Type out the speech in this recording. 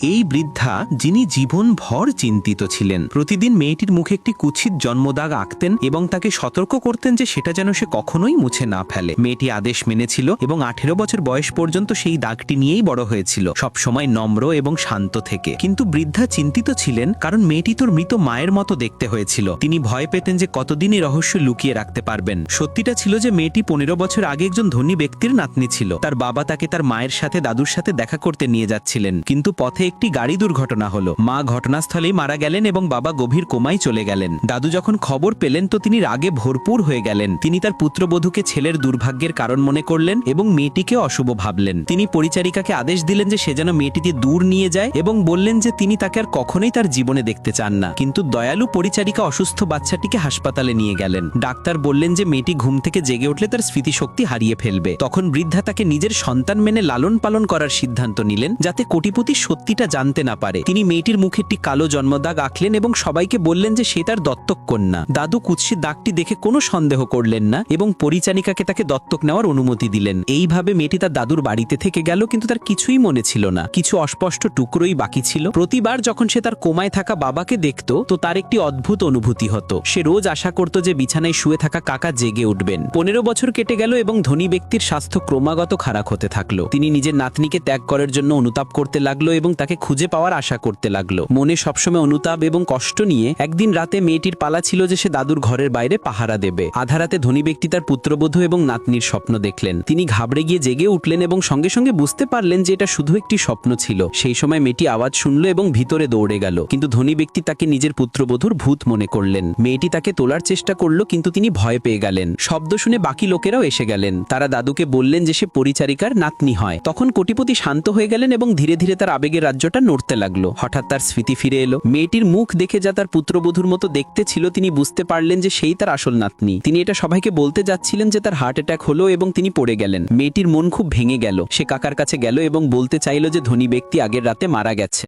এই বৃদ্ধা যিনি জীবনভর চিন্তিত ছিলেন। প্রতিদিন মেয়েটির মুখে একটি কুৎসিত জন্মদাগ আঁকতেন এবং তাকে সতর্ক করতেন যে সেটা যেন সে কখনোই মুছে না ফেলে। মেয়েটি আদেশ মেনেছিল এবং 18 বছর বয়স পর্যন্ত সেই দাগটি নিয়েই বড় হয়েছিল, সব সময় নম্র এবং শান্ত থেকে। কিন্তু বৃদ্ধা চিন্তিত ছিলেন কারণ মেয়েটি তোর মৃত মায়ের মতো দেখতে হয়েছিল। তিনি ভয় পেতেন যে কতদিন এই রহস্য লুকিয়ে রাখতে পারবেন। সত্যিটা ছিল যে মেয়েটি 15 বছর আগে একজন ধনী ব্যক্তির নাতনি ছিল। তার বাবা তাকে তার মায়ের সাথে দাদুর সাথে দেখা করতে নিয়ে যাচ্ছিলেন, কিন্তু পথে একটি গাড়ি দুর্ঘটনা হলো। মা ঘটনাস্থলেই মারা গেলেন এবং বাবা গভীর কোমায় চলে গেলেন। দাদু যখন খবর পেলেন তো তিনি রাগে ভরপুর হয়ে গেলেন। তিনি তার পুত্রবধূকে ছেলের দুর্ভাগ্যের কারণ মনে করলেন এবং মেয়েটিকে অশুভ ভাবলেন। তিনি পরিচারিকাকে আদেশ দিলেন যে সে যেন মেয়েটিকে দূর নিয়ে যায় এবং বললেন যে তিনি তাকে আর কখনোই তার জীবনে দেখতে চান না। কিন্তু দয়ালু পরিচারিকা অসুস্থ বাচ্চাটিকে হাসপাতালে নিয়ে গেলেন। ডাক্তার বললেন যে মেয়েটি ঘুম থেকে জেগে উঠলে তার স্মৃতিশক্তি হারিয়ে ফেলবে। তখন বৃদ্ধা তাকে নিজের সন্তান মেনে লালন পালন করার সিদ্ধান্ত নিলেন, যাতে কোটিপতি সত্যিটা জানতে না পারে। তিনি মেয়েটির মুখে একটি কালো জন্মদাগ আঁকলেন এবং সবাইকে বললেন যে সে তার দত্তক কন্যা। দাদু কুৎসিত দাগটি দেখে কোনো সন্দেহ করলেন না এবং পরিচারিকাকে তাকে দত্তক নেওয়ার অনুমতি দিলেন। এইভাবে মেয়েটি তার দাদুর বাড়িতে থেকে গেল, কিন্তু তার কিছুই মনে ছিল না। কিছু অস্পষ্ট টুকরোই বাকি ছিল। প্রতিবার যখন সে তার কোমায় থাকা বাবাকে দেখত তো তার একটি অদ্ভুত অনুভূতি হতো। সে রোজ আশা করত যে বিছানায় শুয়ে থাকা কাকা জেগে উঠবেন। 15 বছর কেটে গেল এবং ধনী ব্যক্তির স্বাস্থ্য ক্রমাগত খারাপ হতে থাকলো। তিনি নিজের নাতনিকে ত্যাগ করার জন্য অনুতাপ করতে লাগলো এবং তাকে খুঁজে পাওয়ার আশা করতে লাগলো। মনে সবসময় অনুতাপ এবং কষ্ট নিয়ে একদিন রাতে মেয়েটির পালা ছিল যে সে দাদুর ঘরের বাইরে পাহারা দেবে। আধা রাতে ধনী ব্যক্তি তার পুত্রবধূ এবং নাতনির স্বপ্ন দেখলেন। তিনি ঘাবড়ে গিয়ে জেগে উঠলেন এবং সঙ্গে সঙ্গে বুঝতে পারলেন যে এটা শুধু একটি স্বপ্ন ছিল। সেই সময় মেয়েটি আওয়াজ শুনল এবং ভিতরে দৌড়ে গেল, কিন্তু ধনী ব্যক্তি তাকে নিজের পুত্রবধূর ভূত মনে করলেন। মেয়েটি তাকে তোলার চেষ্টা করলো, কিন্তু তিনি ভয় পেয়ে গেলেন। শব্দ শুনে বাকি লোকেরাও এসে গেলেন। তারা দাদুকে বললেন যে সে পরিচারিকার নাতনি হয়। তখন কোটিপতি শান্ত হয়ে গেলেন এবং ধীরে ধীরে তার আবেগের রাজ্যটা নড়তে লাগলো। হঠাৎ তার স্মৃতি ফিরে এলো। মেয়েটির মুখ দেখে যা তার পুত্রবধূর মতো দেখতে ছিল, তিনি বুঝতে পারলেন যে সেই তার আসল নাতনি। তিনি এটা সবাইকে বলতে যাচ্ছিলেন যে তার হার্ট অ্যাটাক হলো এবং তিনি পড়ে গেলেন। মেয়েটির মন খুব ভেঙে গেল। সে কাকার কাছে গেল এবং বলতে চাইল যে ধনী ব্যক্তি আগের রাতে মারা গেছে।